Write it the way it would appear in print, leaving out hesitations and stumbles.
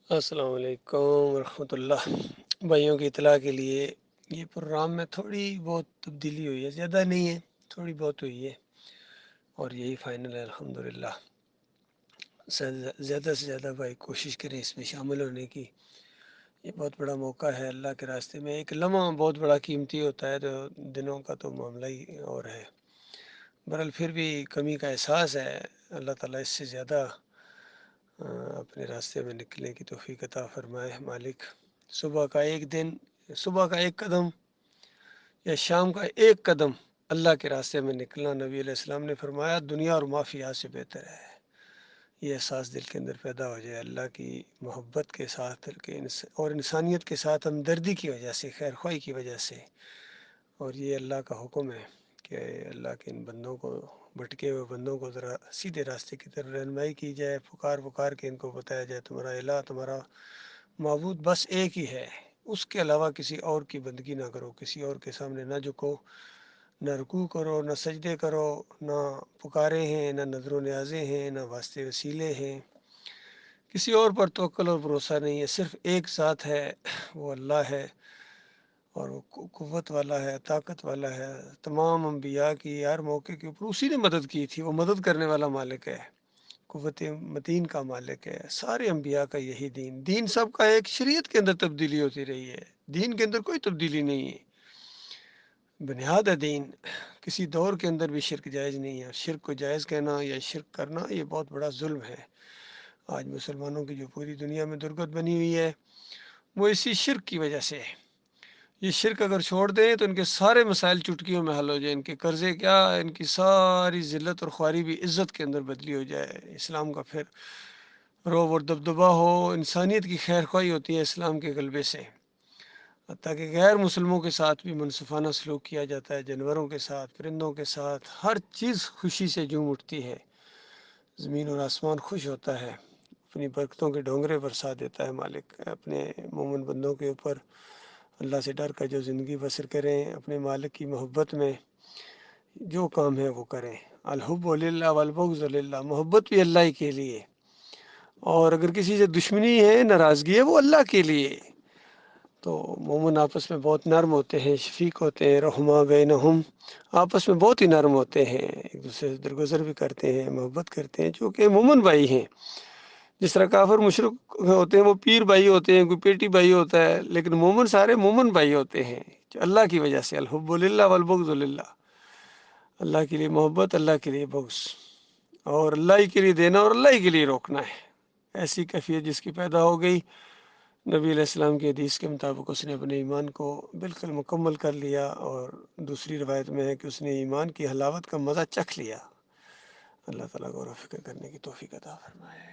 السلام علیکم ورحمۃ اللہ۔ بھائیوں کی اطلاع کے لیے یہ پروگرام میں تھوڑی بہت تبدیلی ہوئی ہے، زیادہ نہیں ہے، تھوڑی بہت ہوئی ہے اور یہی فائنل ہے الحمدللہ۔ زیادہ سے زیادہ بھائی کوشش کریں اس میں شامل ہونے کی۔ یہ بہت بڑا موقع ہے اللہ کے راستے میں، ایک لمحہ بہت بڑا قیمتی ہوتا ہے، تو دنوں کا تو معاملہ ہی اور ہے۔ بہرحال پھر بھی کمی کا احساس ہے، اللہ تعالیٰ اس سے زیادہ اپنے راستے میں نکلنے کی توفیق عطا فرمائے مالک۔ صبح کا ایک دن، صبح کا ایک قدم یا شام کا ایک قدم اللہ کے راستے میں نکلنا، نبی علیہ السلام نے فرمایا دنیا اور مافیا سے بہتر ہے۔ یہ احساس دل کے اندر پیدا ہو جائے اللہ کی محبت کے ساتھ، دل کے اور انسانیت کے ساتھ ہمدردی کی وجہ سے، خیر خواہی کی وجہ سے۔ اور یہ اللہ کا حکم ہے کہ اللہ کے ان بندوں کو، بھٹکے ہوئے بندوں کو ذرا سیدھے راستے کی طرف رہنمائی کی جائے، پکار پکار کے ان کو بتایا جائے تمہارا الہ، تمہارا معبود بس ایک ہی ہے، اس کے علاوہ کسی اور کی بندگی نہ کرو، کسی اور کے سامنے نہ جھکو، نہ رکوع کرو، نہ سجدے کرو، نہ پکارے ہیں، نہ نظر و نیازیں ہیں، نہ واسطے وسیلے ہیں، کسی اور پر توکل اور بھروسہ نہیں ہے، صرف ایک ذات ہے، وہ اللہ ہے، اور وہ قوت والا ہے، طاقت والا ہے۔ تمام انبیاء کی ہر موقع کے اوپر اسی نے مدد کی تھی، وہ مدد کرنے والا مالک ہے، قوت متین کا مالک ہے۔ سارے انبیاء کا یہی دین سب کا ایک، شریعت کے اندر تبدیلی ہوتی رہی ہے، دین کے اندر کوئی تبدیلی نہیں ہے، بنیاد ہے دین۔ کسی دور کے اندر بھی شرک جائز نہیں ہے، شرک کو جائز کہنا یا شرک کرنا یہ بہت بڑا ظلم ہے۔ آج مسلمانوں کی جو پوری دنیا میں درگت بنی ہوئی ہے وہ اسی شرک کی وجہ سے ہے۔ یہ شرک اگر چھوڑ دیں تو ان کے سارے مسائل چٹکیوں میں حل ہو جائیں، ان کے قرضے کیا، ان کی ساری ذلت اور خواری بھی عزت کے اندر بدلی ہو جائے، اسلام کا پھر روب اور دبدبہ ہو، انسانیت کی خیر خواہی ہوتی ہے اسلام کے غلبے سے۔ حتیٰ کہ غیر مسلموں کے ساتھ بھی منصفانہ سلوک کیا جاتا ہے، جانوروں کے ساتھ، پرندوں کے ساتھ، ہر چیز خوشی سے جھوم اٹھتی ہے، زمین اور آسمان خوش ہوتا ہے، اپنی برکتوں کے ڈونگرے برسا دیتا ہے مالک اپنے مومن بندوں کے اوپر۔ اللہ سے ڈر کر جو زندگی بسر کریں، اپنے مالک کی محبت میں جو کام ہے وہ کریں۔ الحب للہ والبغض للہ، محبت بھی اللہ ہی کے لیے، اور اگر کسی سے دشمنی ہے، ناراضگی ہے، وہ اللہ کے لیے۔ تو مومن آپس میں بہت نرم ہوتے ہیں، شفیق ہوتے ہیں، رحماء بینہم، آپس میں بہت ہی نرم ہوتے ہیں، ایک دوسرے سے درگزر بھی کرتے ہیں، محبت کرتے ہیں، چونکہ مومن بھائی ہیں۔ جس طرح کافر مشرک ہوتے ہیں وہ پیر بھائی ہوتے ہیں، کوئی پیٹی بھائی ہوتا ہے، لیکن مومن سارے مومن بھائی ہوتے ہیں جو اللہ کی وجہ سے۔ الحب للہ والبغض للہ، اللہ کے لیے محبت، اللہ کے لیے بغض، اور اللہ ہی کے لیے دینا اور اللہ ہی کے لیے روکنا ہے۔ ایسی کیفیت جس کی پیدا ہو گئی، نبی علیہ السلام کی حدیث کے مطابق اس نے اپنے ایمان کو بالکل مکمل کر لیا، اور دوسری روایت میں ہے کہ اس نے ایمان کی حلاوت کا مزہ چکھ لیا۔ اللہ تعالیٰ غور و فکر کرنے کی توفیق عطا فرمائے۔